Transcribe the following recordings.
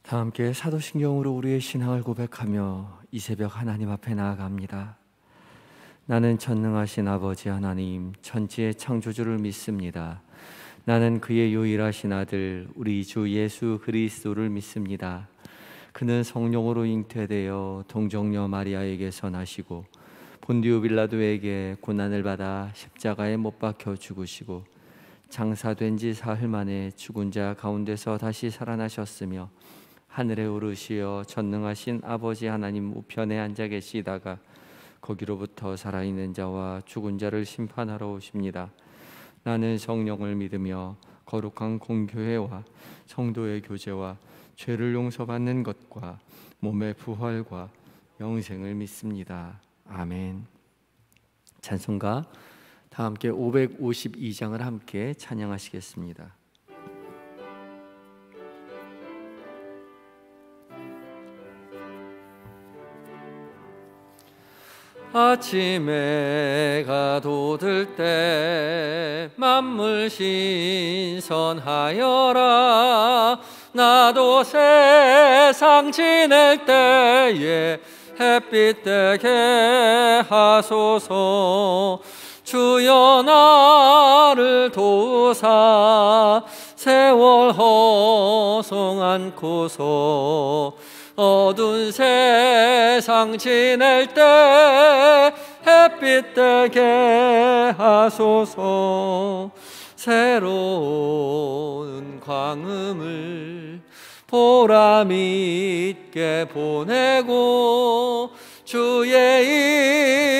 다 함께 사도신경으로 우리의 신앙을 고백하며 이 새벽 하나님 앞에 나아갑니다. 나는 전능하신 아버지 하나님, 천지의 창조주를 믿습니다. 나는 그의 유일하신 아들 우리 주 예수 그리스도를 믿습니다. 그는 성령으로 잉태되어 동정녀 마리아에게서 나시고 본디오 빌라도에게 고난을 받아 십자가에 못 박혀 죽으시고 장사된 지 사흘 만에 죽은 자 가운데서 다시 살아나셨으며 하늘에 오르시어 전능하신 아버지 하나님 우편에 앉아 계시다가 거기로부터 살아있는 자와 죽은 자를 심판하러 오십니다. 나는 성령을 믿으며 거룩한 공교회와 성도의 교제와 죄를 용서받는 것과 몸의 부활과 영생을 믿습니다. 아멘. 찬송가 다 함께 552장을 함께 찬양하시겠습니다. 아침에 해가 돋을 때 만물 신선하여라. 나도 세상 지낼 때에 햇빛 되게 하소서. 주여 나를 도우사 세월 허송 않고서 어두운 세상 지낼 때 햇빛 되게 하소서. 새로운 광음을 보람 있게 보내고 주의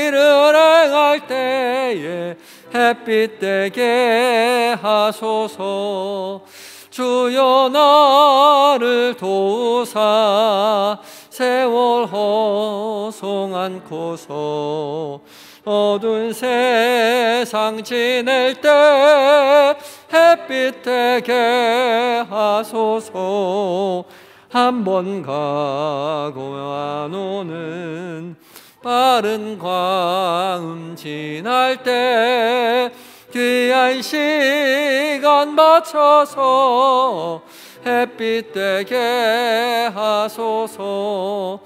일을 행할 때에 햇빛 되게 하소서. 주여 나를 도우사 세월 허송 않고서 어두운 세상 지낼 때 햇빛 되게 하소서. 한 번 가고 안 오는 빠른 광음 지날 때 귀한 시간 맞춰서 햇빛 되게 하소서.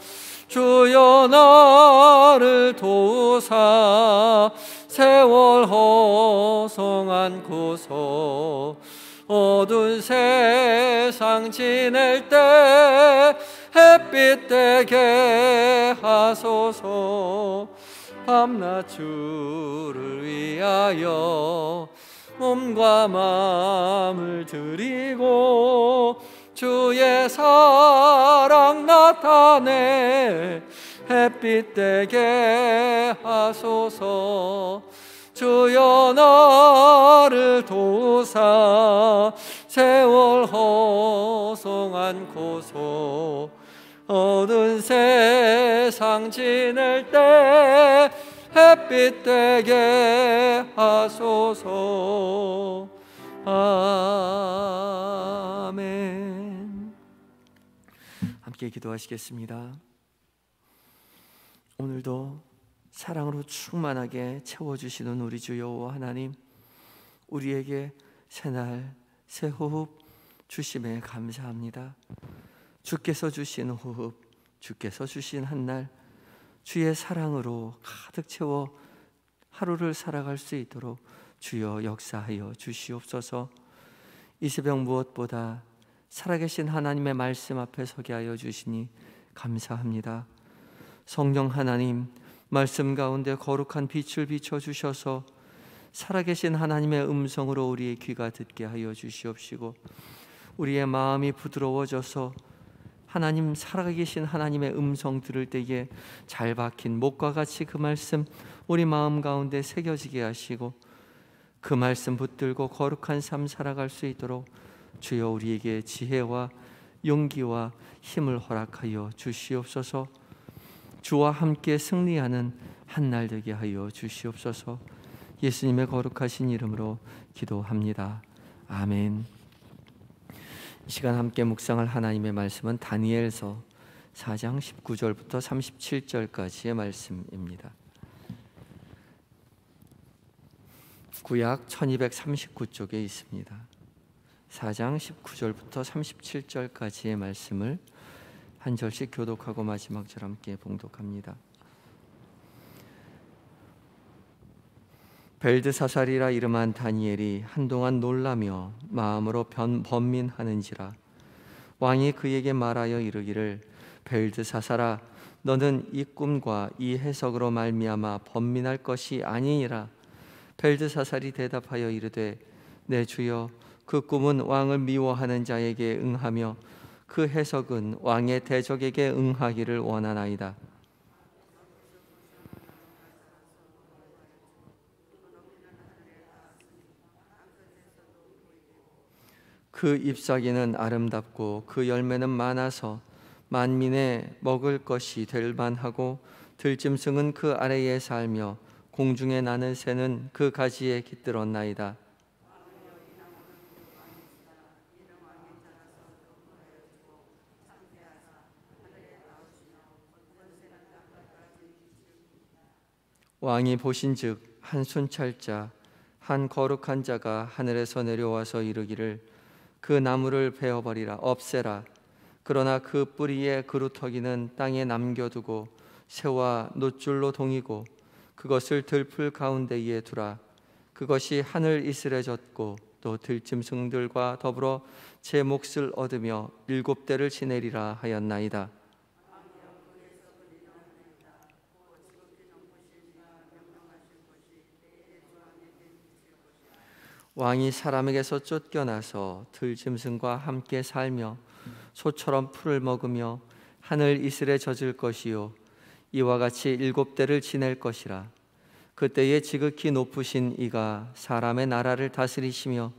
주여 나를 도우사 세월 허송 않고서 어두운 세상 지낼 때 햇빛 되게 하소서. 밤낮 주를 위하여 몸과 마음을 드리고 주의 사랑 나타내 햇빛 되게 하소서. 주여 나를 도우사 세월 허송 않고서 어두운 세상 지낼 때 햇빛 되게 하소서. 아멘. 함께 기도하시겠습니다. 오늘도 사랑으로 충만하게 채워주시는 우리 주 여호와 하나님, 우리에게 새날 새 호흡 주심에 감사합니다. 주께서 주신 호흡, 주께서 주신 한날 주의 사랑으로 가득 채워 하루를 살아갈 수 있도록 주여 역사하여 주시옵소서. 이 새벽 무엇보다 살아계신 하나님의 말씀 앞에 서게 하여 주시니 감사합니다. 성령 하나님, 말씀 가운데 거룩한 빛을 비춰주셔서 살아계신 하나님의 음성으로 우리의 귀가 듣게 하여 주시옵시고 우리의 마음이 부드러워져서 하나님, 살아계신 하나님의 음성 들을 때에 잘 박힌 목과 같이 그 말씀 우리 마음 가운데 새겨지게 하시고 그 말씀 붙들고 거룩한 삶 살아갈 수 있도록 주여 우리에게 지혜와 용기와 힘을 허락하여 주시옵소서. 주와 함께 승리하는 한날 되게 하여 주시옵소서. 예수님의 거룩하신 이름으로 기도합니다. 아멘. 이 시간 함께 묵상할 하나님의 말씀은 다니엘서 4장 19절부터 37절까지의 말씀입니다. 구약 1239쪽에 있습니다. 4장 19절부터 37절까지의 말씀을 한 절씩 교독하고 마지막 절 함께 봉독합니다. 벨드사살이라 이름한 다니엘이 한동안 놀라며 마음으로 번민하는지라. 왕이 그에게 말하여 이르기를, 벨드사살아, 너는 이 꿈과 이 해석으로 말미암아 번민할 것이 아니니라. 벨드사살이 대답하여 이르되, 내 주여, 그 꿈은 왕을 미워하는 자에게 응하며 그 해석은 왕의 대적에게 응하기를 원하나이다. 그 잎사귀는 아름답고 그 열매는 많아서 만민의 먹을 것이 될 만하고, 들짐승은 그 아래에 살며 공중에 나는 새는 그 가지에 깃들었나이다. 왕이 보신즉 한 순찰자, 한 거룩한 자가 하늘에서 내려와서 이르기를, 그 나무를 베어버리라, 없애라. 그러나 그 뿌리의 그루터기는 땅에 남겨두고 새와 놋줄로 동이고 그것을 들풀 가운데에 두라. 그것이 하늘 이슬에 젖고 또 들짐승들과 더불어 제 몫을 얻으며 7대를 지내리라 하였나이다. 왕이 사람에게서 쫓겨나서 들짐승과 함께 살며 소처럼 풀을 먹으며 하늘 이슬에 젖을 것이요, 이와 같이 7대를 지낼 것이라. 그때에 지극히 높으신 이가 사람의 나라를 다스리시며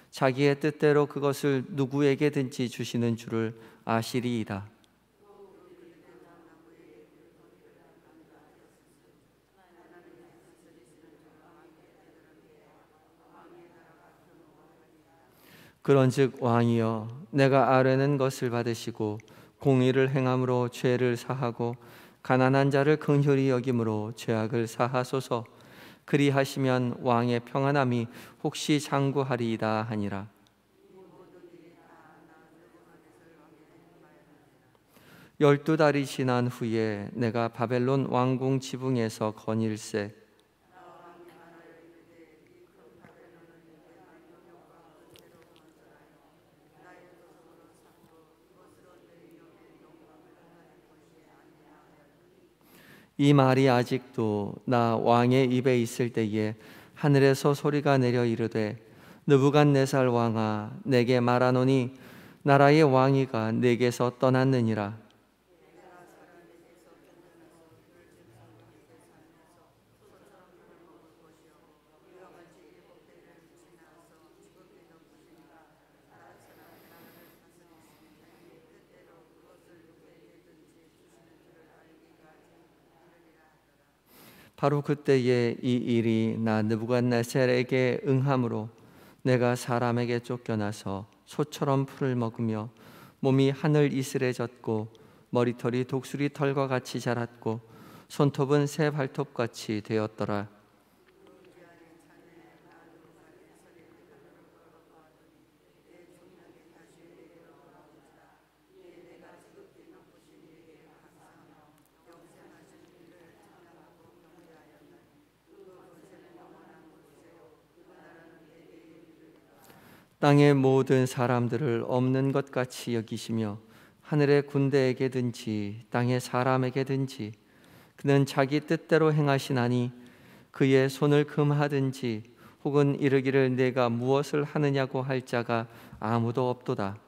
자기의 뜻대로 그것을 누구에게든지 주시는 줄을 아시리이다. 그런즉 왕이여, 내가 아뢰는 것을 받으시고 공의를 행함으로 죄를 사하고 가난한 자를 긍휼히 여김으로 죄악을 사하소서. 그리하시면 왕의 평안함이 혹시 장구하리이다 하니라. 열두 달이 지난 후에 내가 바벨론 왕궁 지붕에서 거닐세. 이 말이 아직도 나 왕의 입에 있을 때에 하늘에서 소리가 내려 이르되, 느부갓네살 왕아, 내게 말하노니 나라의 왕위가 내게서 떠났느니라. 바로 그때에 이 일이 나 느부갓네살에게 응함으로 내가 사람에게 쫓겨나서 소처럼 풀을 먹으며 몸이 하늘 이슬에 젖고 머리털이 독수리 털과 같이 자랐고 손톱은 새 발톱같이 되었더라. 땅의 모든 사람들을 없는 것 같이 여기시며 하늘의 군대에게든지 땅의 사람에게든지 그는 자기 뜻대로 행하시나니, 그의 손을 금하든지 혹은 이르기를 내가 무엇을 하느냐고 할 자가 아무도 없도다.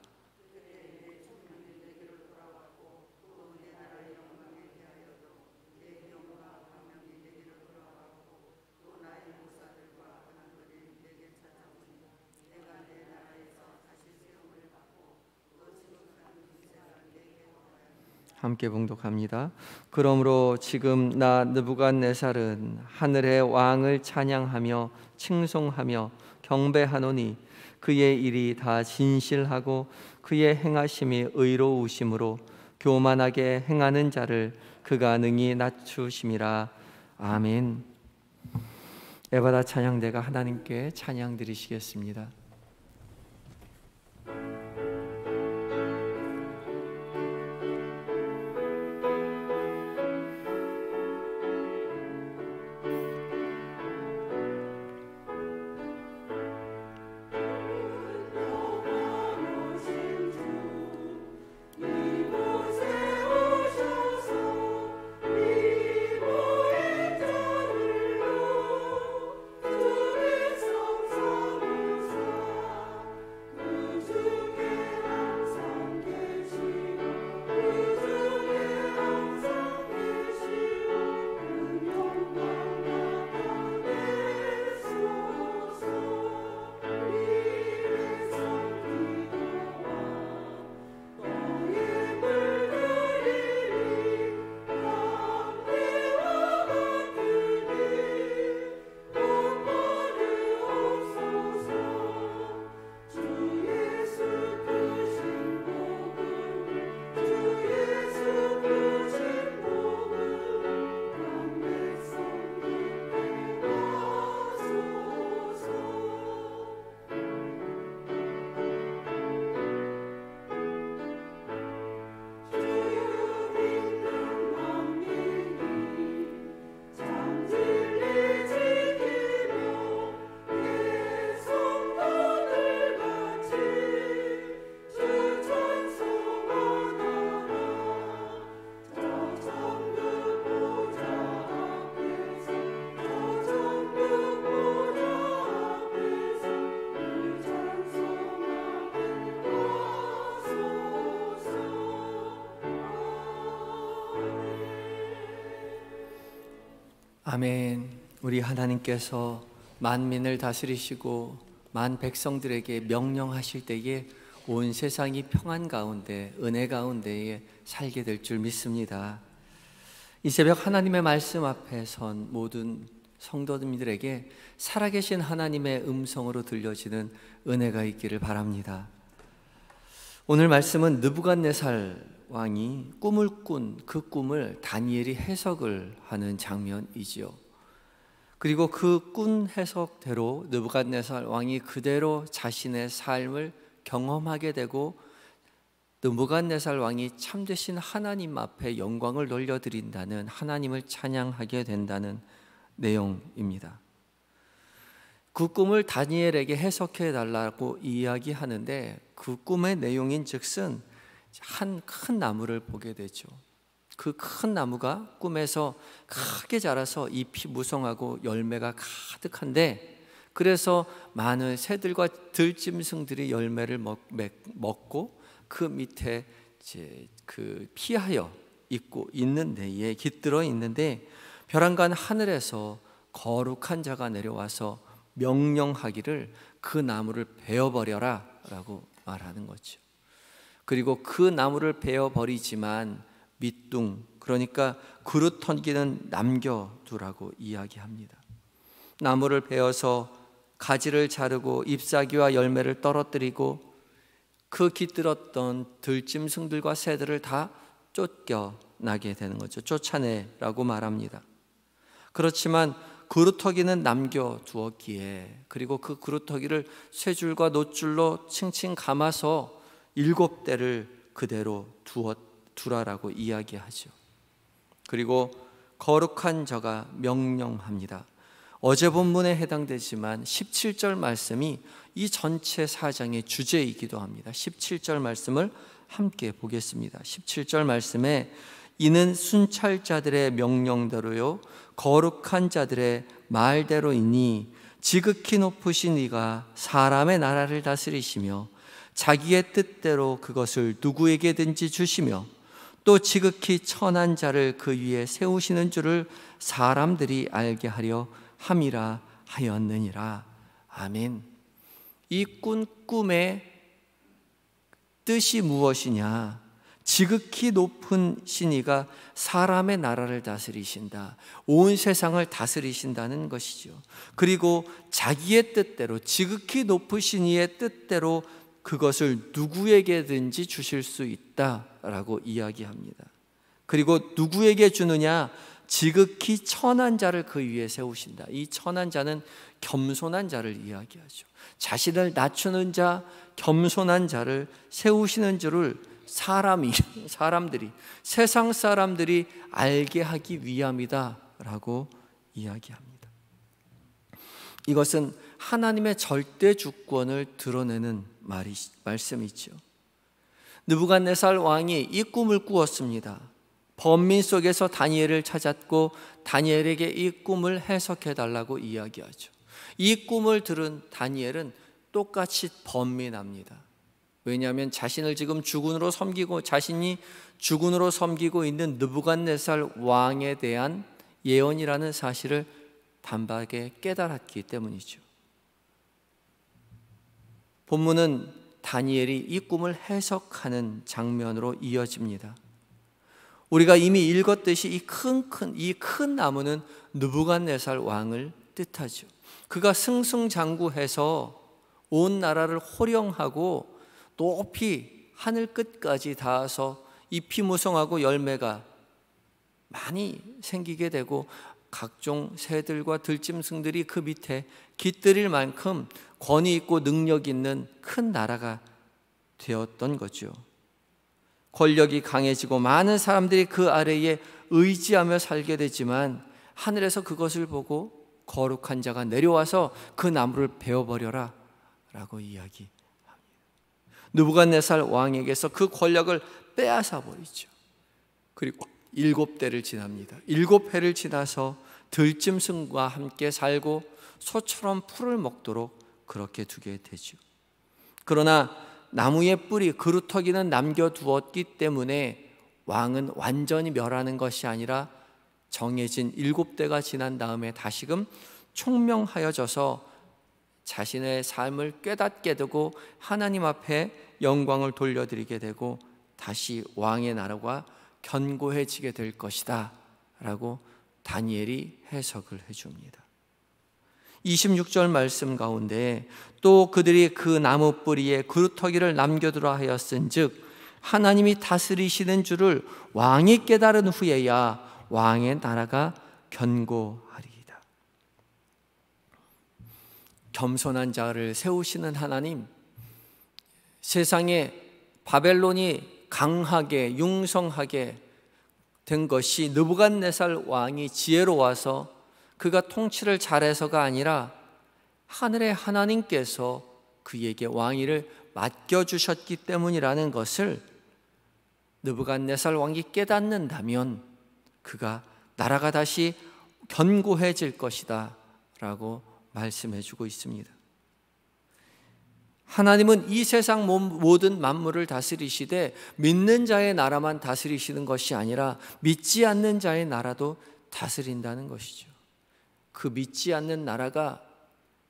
함께 봉독합니다. 그러므로 지금 나 느부갓네살은 하늘의 왕을 찬양하며 칭송하며 경배하노니, 그의 일이 다 진실하고 그의 행하심이 의로우심으로 교만하게 행하는 자를 그가 능히 낮추심이라. 아멘. 에바다 찬양대가 하나님께 찬양 드리시겠습니다. 아멘. 우리 하나님께서 만민을 다스리시고 만 백성들에게 명령하실 때에 온 세상이 평안 가운데 은혜 가운데에 살게 될 줄 믿습니다. 이 새벽 하나님의 말씀 앞에 선 모든 성도님들에게 살아계신 하나님의 음성으로 들려지는 은혜가 있기를 바랍니다. 오늘 말씀은 느부갓네살 왕이 꿈을 꾼 그 꿈을 다니엘이 해석을 하는 장면이지요. 그리고 그 꾼 해석대로 느부갓네살 왕이 그대로 자신의 삶을 경험하게 되고 느부갓네살 왕이 참되신 하나님 앞에 영광을 돌려드린다는, 하나님을 찬양하게 된다는 내용입니다. 그 꿈을 다니엘에게 해석해 달라고 이야기하는데, 그 꿈의 내용인 즉슨 한 큰 나무를 보게 되죠. 그 큰 나무가 꿈에서 크게 자라서 잎이 무성하고 열매가 가득한데, 그래서 많은 새들과 들짐승들이 열매를 먹고 그 밑에 이제 그 피하여 있고 있는 데에 깃들어 있는데, 벼랑간 하늘에서 거룩한 자가 내려와서 명령하기를 그 나무를 베어버려라 라고 말하는 거죠. 그리고 그 나무를 베어버리지만 밑둥, 그러니까 그루터기는 남겨두라고 이야기합니다. 나무를 베어서 가지를 자르고 잎사귀와 열매를 떨어뜨리고 그 깃들었던 들짐승들과 새들을 다 쫓겨나게 되는 거죠. 쫓아내라고 말합니다. 그렇지만 그루터기는 남겨두었기에, 그리고 그 그루터기를 쇠줄과 놋줄로 칭칭 감아서 7대를 그대로 두라라고 이야기하죠. 그리고 거룩한 자가 명령합니다. 어제 본문에 해당되지만 17절 말씀이 이 전체 사장의 주제이기도 합니다. 17절 말씀을 함께 보겠습니다. 17절 말씀에 이는 순찰자들의 명령대로요 거룩한 자들의 말대로이니 지극히 높으신 이가 사람의 나라를 다스리시며 자기의 뜻대로 그것을 누구에게든지 주시며 또 지극히 천한 자를 그 위에 세우시는 줄을 사람들이 알게 하려 함이라 하였느니라. 아멘. 이 꿈의 뜻이 무엇이냐? 지극히 높은 신이가 사람의 나라를 다스리신다, 온 세상을 다스리신다는 것이죠. 그리고 자기의 뜻대로, 지극히 높으신 이의 뜻대로 그것을 누구에게든지 주실 수 있다라고 이야기합니다. 그리고 누구에게 주느냐? 지극히 천한 자를 그 위에 세우신다. 이 천한 자는 겸손한 자를 이야기하죠. 자신을 낮추는 자, 겸손한 자를 세우시는 줄을 사람들이, 세상 사람들이 알게 하기 위함이다라고 이야기합니다. 이것은 하나님의 절대 주권을 드러내는 말씀이죠. 느부갓네살 왕이 이 꿈을 꾸었습니다. 범민 속에서 다니엘을 찾았고 다니엘에게 이 꿈을 해석해 달라고 이야기하죠. 이 꿈을 들은 다니엘은 똑같이 번민합니다. 왜냐하면 자신을 지금 주군으로 섬기고, 자신이 주군으로 섬기고 있는 느부갓네살 왕에 대한 예언이라는 사실을 단박에 깨달았기 때문이죠. 본문은 다니엘이 이 꿈을 해석하는 장면으로 이어집니다. 우리가 이미 읽었듯이 이 큰 나무는 느부갓네살 왕을 뜻하죠. 그가 승승장구해서 온 나라를 호령하고 높이 하늘 끝까지 닿아서 잎이 무성하고 열매가 많이 생기게 되고 각종 새들과 들짐승들이 그 밑에 깃들일 만큼 권위 있고 능력 있는 큰 나라가 되었던 거죠. 권력이 강해지고 많은 사람들이 그 아래에 의지하며 살게 되지만 하늘에서 그것을 보고 거룩한 자가 내려와서 그 나무를 베어버려라 라고 이야기합니다. 느부갓네살 왕에게서 그 권력을 빼앗아 버리죠. 그리고 7대를 지납니다. 7해를 지나서 들짐승과 함께 살고 소처럼 풀을 먹도록 그렇게 두게 되죠. 그러나 나무의 뿌리, 그루터기는 남겨두었기 때문에 왕은 완전히 멸하는 것이 아니라 정해진 7대가 지난 다음에 다시금 총명하여져서 자신의 삶을 깨닫게 되고 하나님 앞에 영광을 돌려드리게 되고 다시 왕의 나라가 견고해지게 될 것이다 라고 다니엘이 해석을 해줍니다. 26절 말씀 가운데 또 그들이 그 나무 뿌리에 그루터기를 남겨두라 하였은즉 하나님이 다스리시는 줄을 왕이 깨달은 후에야 왕의 나라가 견고하리이다. 겸손한 자를 세우시는 하나님, 세상에 바벨론이 강하게 융성하게 된 것이 느부갓네살 왕이 지혜로워서 그가 통치를 잘해서가 아니라 하늘의 하나님께서 그에게 왕위를 맡겨주셨기 때문이라는 것을 느부갓네살 왕이 깨닫는다면 그가 나라가 다시 견고해질 것이다 라고 말씀해 주고 있습니다. 하나님은 이 세상 모든 만물을 다스리시되 믿는 자의 나라만 다스리시는 것이 아니라 믿지 않는 자의 나라도 다스린다는 것이죠. 그 믿지 않는 나라가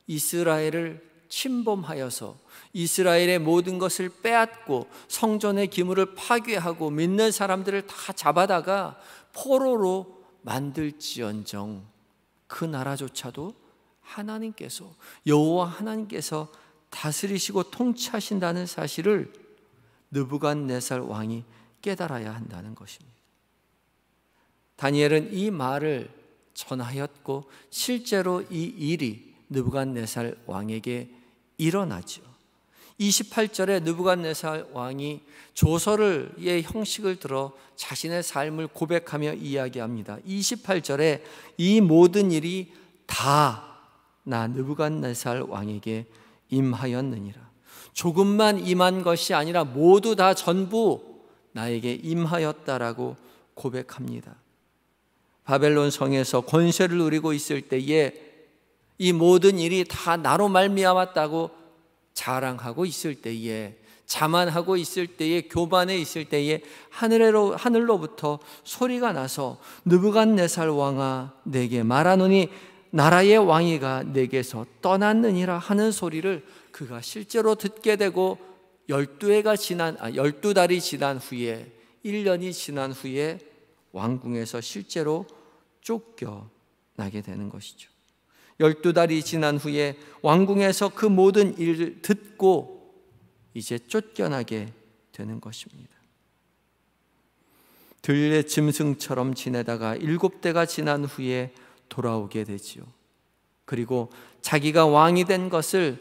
이스라엘을 침범하여서 이스라엘의 모든 것을 빼앗고 성전의 기물을 파괴하고 믿는 사람들을 다 잡아다가 포로로 만들지언정 그 나라조차도 하나님께서 여호와 하나님께서 다스리시고 통치하신다는 사실을 느부갓네살 왕이 깨달아야 한다는 것입니다. 다니엘은 이 말을 전하였고 실제로 이 일이 느부갓네살 왕에게 일어나죠. 28절에 느부갓네살 왕이 조서의 형식을 들어 자신의 삶을 고백하며 이야기합니다. 28절에 이 모든 일이 다 나 느부갓네살 왕에게 임하였느니라. 조금만 임한 것이 아니라 모두 다 전부 나에게 임하였다라고 고백합니다. 바벨론 성에서 권세를 누리고 있을 때에 이 모든 일이 다 나로 말미암았다고 자랑하고 있을 때에, 자만하고 있을 때에, 교만해 있을 때에 하늘로부터 소리가 나서 느부갓네살 왕아 내게 말하노니 나라의 왕위가 내게서 떠났느니라 하는 소리를 그가 실제로 듣게 되고 12달이 지난 후에 1년이 지난 후에 왕궁에서 실제로 쫓겨나게 되는 것이죠. 12달이 지난 후에 왕궁에서 그 모든 일을 듣고 이제 쫓겨나게 되는 것입니다. 들의 짐승처럼 지내다가 7대가 지난 후에 돌아오게 되지요. 그리고 자기가 왕이 된 것을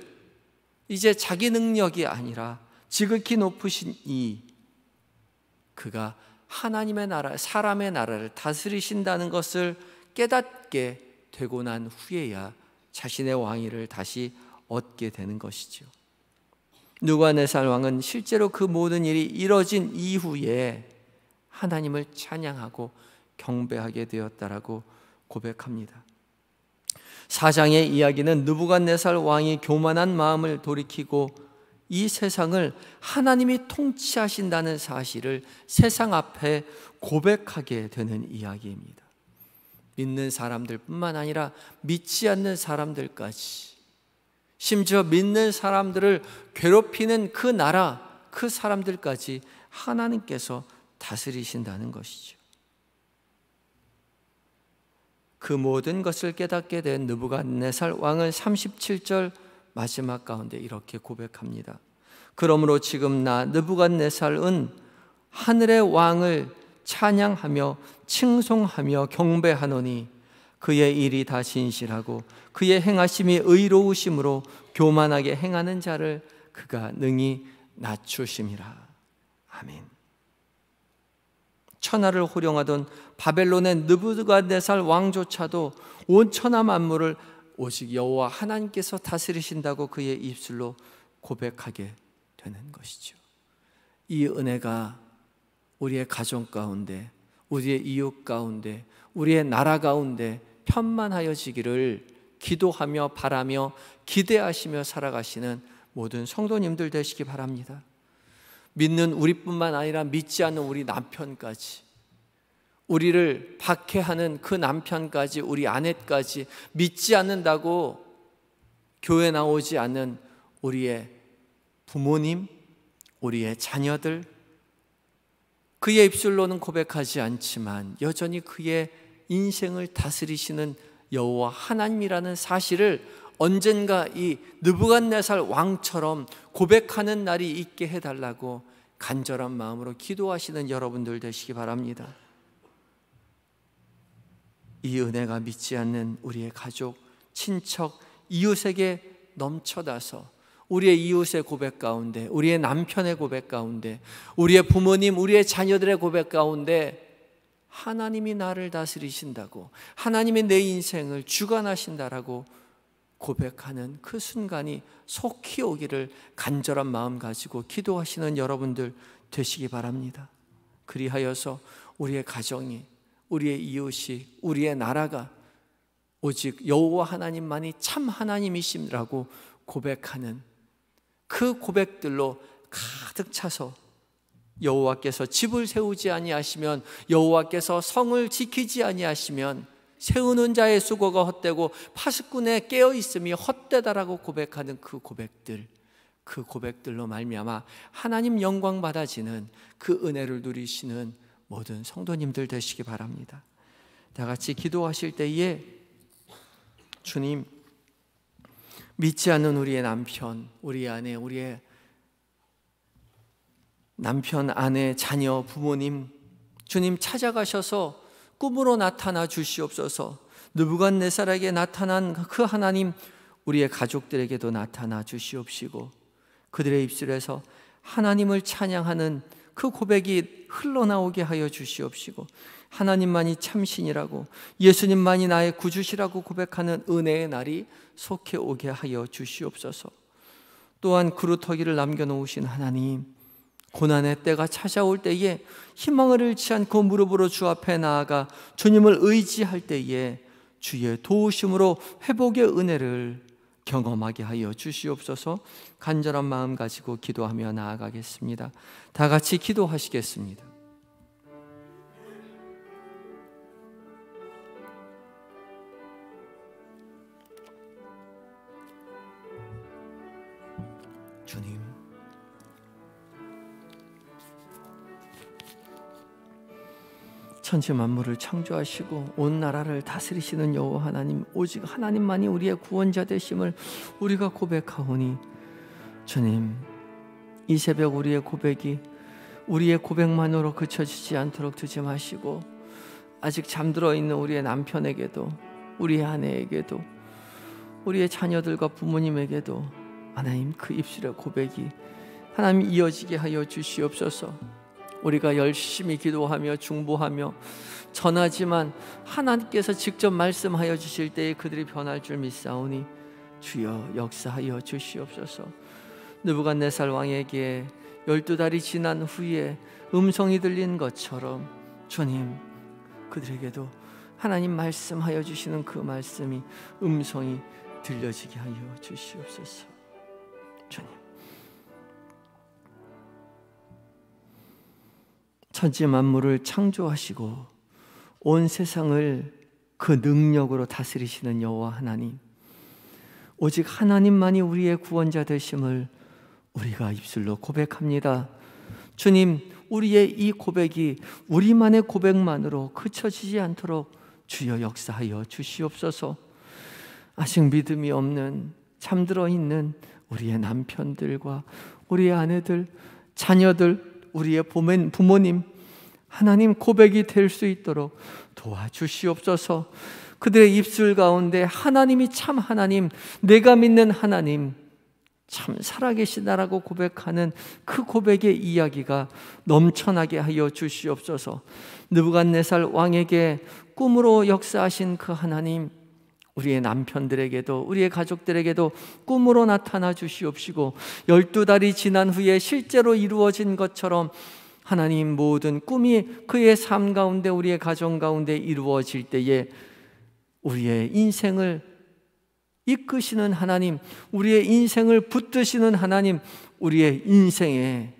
이제 자기 능력이 아니라 지극히 높으신 그가 하나님의 나라, 사람의 나라를 다스리신다는 것을 깨닫게 되고 난 후에야 자신의 왕위를 다시 얻게 되는 것이죠. 느부갓네살 왕은 실제로 그 모든 일이 이뤄진 이후에 하나님을 찬양하고 경배하게 되었다라고 고백합니다. 4장의 이야기는 느부갓네살 왕이 교만한 마음을 돌이키고 이 세상을 하나님이 통치하신다는 사실을 세상 앞에 고백하게 되는 이야기입니다. 믿는 사람들뿐만 아니라 믿지 않는 사람들까지, 심지어 믿는 사람들을 괴롭히는 그 나라, 그 사람들까지 하나님께서 다스리신다는 것이죠. 그 모든 것을 깨닫게 된 느부갓네살 왕은 37절 마지막 가운데 이렇게 고백합니다. 그러므로 지금 나 느부갓네살은 하늘의 왕을 찬양하며 칭송하며 경배하노니 그의 일이 다 진실하고 그의 행하심이 의로우심으로 교만하게 행하는 자를 그가 능히 낮추심이라. 아멘. 천하를 호령하던 바벨론의 느부갓네살 왕조차도 온 천하 만물을 오직 여호와 하나님께서 다스리신다고 그의 입술로 고백하게 되는 것이죠. 이 은혜가 우리의 가정 가운데, 우리의 이웃 가운데, 우리의 나라 가운데 편만하여지기를 기도하며 바라며 기대하시며 살아가시는 모든 성도님들 되시기 바랍니다. 믿는 우리뿐만 아니라 믿지 않는 우리 남편까지, 우리를 박해하는 그 남편까지, 우리 아내까지 믿지 않는다고 교회 나오지 않는 우리의 부모님, 우리의 자녀들, 그의 입술로는 고백하지 않지만 여전히 그의 인생을 다스리시는 여호와 하나님이라는 사실을 언젠가 이 느부갓네살 왕처럼 고백하는 날이 있게 해달라고 간절한 마음으로 기도하시는 여러분들 되시기 바랍니다. 이 은혜가 믿지 않는 우리의 가족, 친척, 이웃에게 넘쳐나서 우리의 이웃의 고백 가운데, 우리의 남편의 고백 가운데, 우리의 부모님, 우리의 자녀들의 고백 가운데 하나님이 나를 다스리신다고, 하나님이 내 인생을 주관하신다라고 고백하는 그 순간이 속히 오기를 간절한 마음 가지고 기도하시는 여러분들 되시기 바랍니다. 그리하여서 우리의 가정이, 우리의 이웃이, 우리의 나라가 오직 여호와 하나님만이 참 하나님이심이라고 고백하는 그 고백들로 가득 차서 여호와께서 집을 세우지 아니하시면, 여호와께서 성을 지키지 아니하시면 세우는 자의 수고가 헛되고 파수꾼의 깨어 있음이 헛되다라고 고백하는 그 고백들, 그 고백들로 말미암아 하나님 영광 받아지는 그 은혜를 누리시는 모든 성도님들 되시기 바랍니다. 다 같이 기도하실 때에 주님, 믿지 않는 우리의 남편, 우리 아내, 우리의 남편, 아내, 자녀, 부모님, 주님 찾아가셔서 꿈으로 나타나 주시옵소서. 느부갓네살에게 나타난 그 하나님, 우리의 가족들에게도 나타나 주시옵시고 그들의 입술에서 하나님을 찬양하는 그 고백이 흘러나오게 하여 주시옵시고 하나님만이 참신이라고, 예수님만이 나의 구주시라고 고백하는 은혜의 날이 속히 오게 하여 주시옵소서. 또한 그루터기를 남겨놓으신 하나님, 고난의 때가 찾아올 때에 희망을 잃지 않고 무릎으로 주 앞에 나아가 주님을 의지할 때에 주의 도우심으로 회복의 은혜를 경험하게 하여 주시옵소서. 간절한 마음 가지고 기도하며 나아가겠습니다. 다 같이 기도하시겠습니다. 주님, 천지 만물을 창조하시고 온 나라를 다스리시는 여호와 하나님, 오직 하나님만이 우리의 구원자 되심을 우리가 고백하오니 주님, 이 새벽 우리의 고백이 우리의 고백만으로 그쳐지지 않도록 두지 마시고 아직 잠들어 있는 우리의 남편에게도, 우리의 아내에게도, 우리의 자녀들과 부모님에게도 하나님 그 입술의 고백이 하나님 이어지게 하여 주시옵소서. 우리가 열심히 기도하며 중보하며 전하지만 하나님께서 직접 말씀하여 주실 때에 그들이 변할 줄 믿사오니 주여 역사하여 주시옵소서. 느부갓네살 왕에게 12달이 지난 후에 음성이 들린 것처럼 주님, 그들에게도 하나님 말씀하여 주시는 그 말씀이, 음성이 들려지게 하여 주시옵소서. 주님, 천지 만물을 창조하시고 온 세상을 그 능력으로 다스리시는 여호와 하나님, 오직 하나님만이 우리의 구원자 되심을 우리가 입술로 고백합니다. 주님, 우리의 이 고백이 우리만의 고백만으로 그쳐지지 않도록 주여 역사하여 주시옵소서. 아직 믿음이 없는, 잠들어 있는 우리의 남편들과 우리의 아내들, 자녀들, 우리의 부모님, 하나님 고백이 될 수 있도록 도와주시옵소서. 그들의 입술 가운데 하나님이 참 하나님, 내가 믿는 하나님 참 살아계시다라고 고백하는 그 고백의 이야기가 넘쳐나게 하여 주시옵소서. 느부갓네살 왕에게 꿈으로 역사하신 그 하나님, 우리의 남편들에게도 우리의 가족들에게도 꿈으로 나타나 주시옵시고 12달이 지난 후에 실제로 이루어진 것처럼 하나님, 모든 꿈이 그의 삶 가운데, 우리의 가정 가운데 이루어질 때에 우리의 인생을 이끄시는 하나님, 우리의 인생을 붙드시는 하나님, 우리의 인생에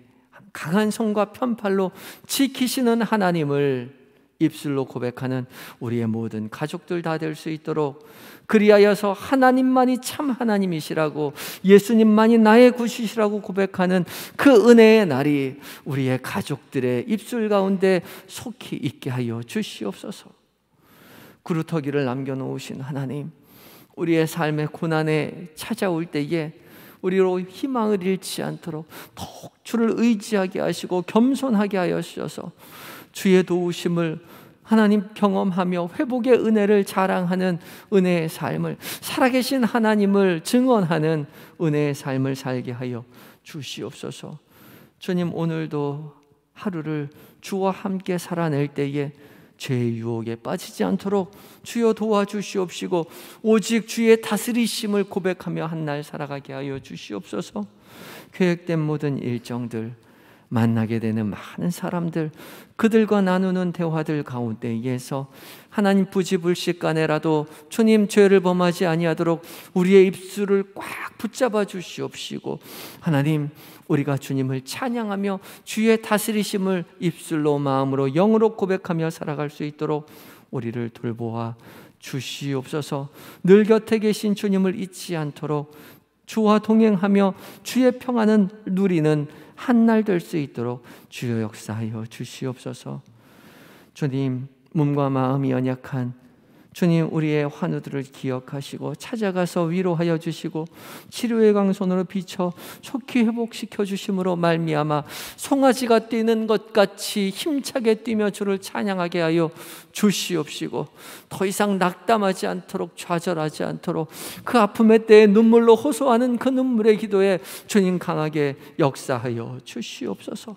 강한 손과 편팔로 지키시는 하나님을 입술로 고백하는 우리의 모든 가족들 다 될 수 있도록, 그리하여서 하나님만이 참 하나님이시라고, 예수님만이 나의 구주시라고 고백하는 그 은혜의 날이 우리의 가족들의 입술 가운데 속히 있게 하여 주시옵소서. 구루터기를 남겨놓으신 하나님, 우리의 삶의 고난에 찾아올 때에 우리로 희망을 잃지 않도록 더욱 주를 의지하게 하시고 겸손하게 하여 주셔서 주의 도우심을 하나님 경험하며 회복의 은혜를 자랑하는 은혜의 삶을, 살아계신 하나님을 증언하는 은혜의 삶을 살게 하여 주시옵소서. 주님, 오늘도 하루를 주와 함께 살아낼 때에 죄의 유혹에 빠지지 않도록 주여 도와주시옵시고, 오직 주의 다스리심을 고백하며 한 날 살아가게 하여 주시옵소서. 계획된 모든 일정들, 만나게 되는 많은 사람들, 그들과 나누는 대화들 가운데에서 하나님 부지불식간에라도 주님 죄를 범하지 아니하도록 우리의 입술을 꽉 붙잡아 주시옵시고, 하나님 우리가 주님을 찬양하며 주의 다스리심을 입술로 마음으로 영으로 고백하며 살아갈 수 있도록 우리를 돌보아 주시옵소서. 늘 곁에 계신 주님을 잊지 않도록 주와 동행하며 주의 평안을 누리는 한 날 될 수 있도록 주여 역사하여 주시옵소서. 주님, 몸과 마음이 연약한 주님, 우리의 환우들을 기억하시고 찾아가서 위로하여 주시고 치료의 강손으로 비춰 속히 회복시켜 주심으로 말미암아 송아지가 뛰는 것 같이 힘차게 뛰며 주를 찬양하게 하여 주시옵시고, 더 이상 낙담하지 않도록, 좌절하지 않도록 그 아픔의 때에 눈물로 호소하는 그 눈물의 기도에 주님 강하게 역사하여 주시옵소서.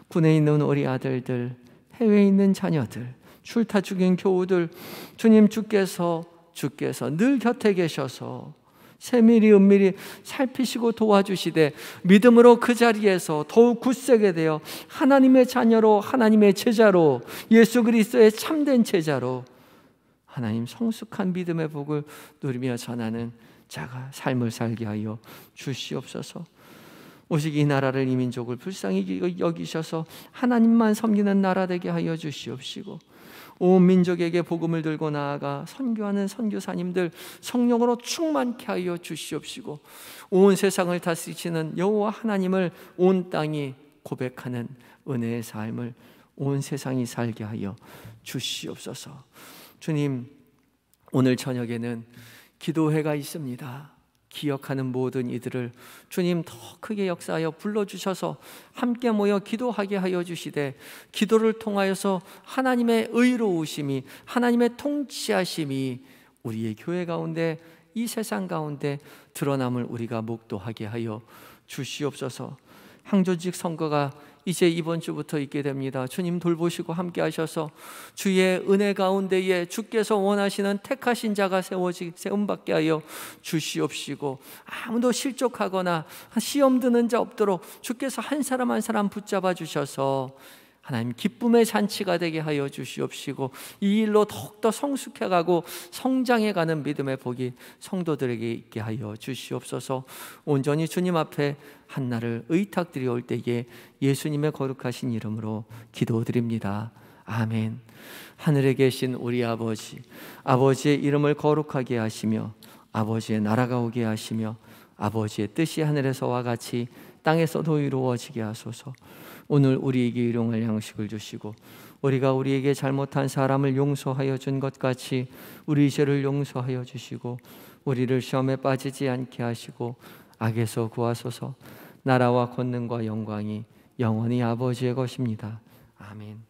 군에 있는 우리 아들들, 해외에 있는 자녀들, 출타 중인 교우들, 주님 주께서 늘 곁에 계셔서 세밀히 은밀히 살피시고 도와주시되 믿음으로 그 자리에서 더욱 굳세게 되어 하나님의 자녀로, 하나님의 제자로, 예수 그리스도의 참된 제자로 하나님 성숙한 믿음의 복을 누리며 전하는 자가 삶을 살게 하여 주시옵소서. 오직 이 나라를, 이 민족을 불쌍히 여기셔서 하나님만 섬기는 나라 되게 하여 주시옵시고, 온 민족에게 복음을 들고 나아가 선교하는 선교사님들 성령으로 충만케 하여 주시옵시고, 온 세상을 다스리시는 여호와 하나님을 온 땅이 고백하는 은혜의 삶을 온 세상이 살게 하여 주시옵소서. 주님, 오늘 저녁에는 기도회가 있습니다. 기억하는 모든 이들을 주님 더 크게 역사하여 불러주셔서 함께 모여 기도하게 하여 주시되, 기도를 통하여서 하나님의 의로우심이, 하나님의 통치하심이 우리의 교회 가운데, 이 세상 가운데 드러남을 우리가 목도하게 하여 주시옵소서. 항조직 선거가 이제 이번 주부터 있게 됩니다. 주님 돌보시고 함께 하셔서 주의 은혜 가운데에 주께서 원하시는 택하신 자가 세움받게 하여 주시옵시고, 아무도 실족하거나 시험 드는 자 없도록 주께서 한 사람 한 사람 붙잡아 주셔서 하나님 기쁨의 잔치가 되게 하여 주시옵시고, 이 일로 더욱더 성숙해가고 성장해가는 믿음의 복이 성도들에게 있게 하여 주시옵소서. 온전히 주님 앞에 한날을 의탁드리올 때에 예수님의 거룩하신 이름으로 기도드립니다. 아멘. 하늘에 계신 우리 아버지, 아버지의 이름을 거룩하게 하시며 아버지의 나라가 오게 하시며 아버지의 뜻이 하늘에서와 같이 땅에서도 이루어지게 하소서. 오늘 우리에게 일용할 양식을 주시고 우리가 우리에게 잘못한 사람을 용서하여 준 것 같이 우리 죄를 용서하여 주시고 우리를 시험에 빠지지 않게 하시고 악에서 구하소서. 나라와 권능과 영광이 영원히 아버지의 것입니다. 아멘.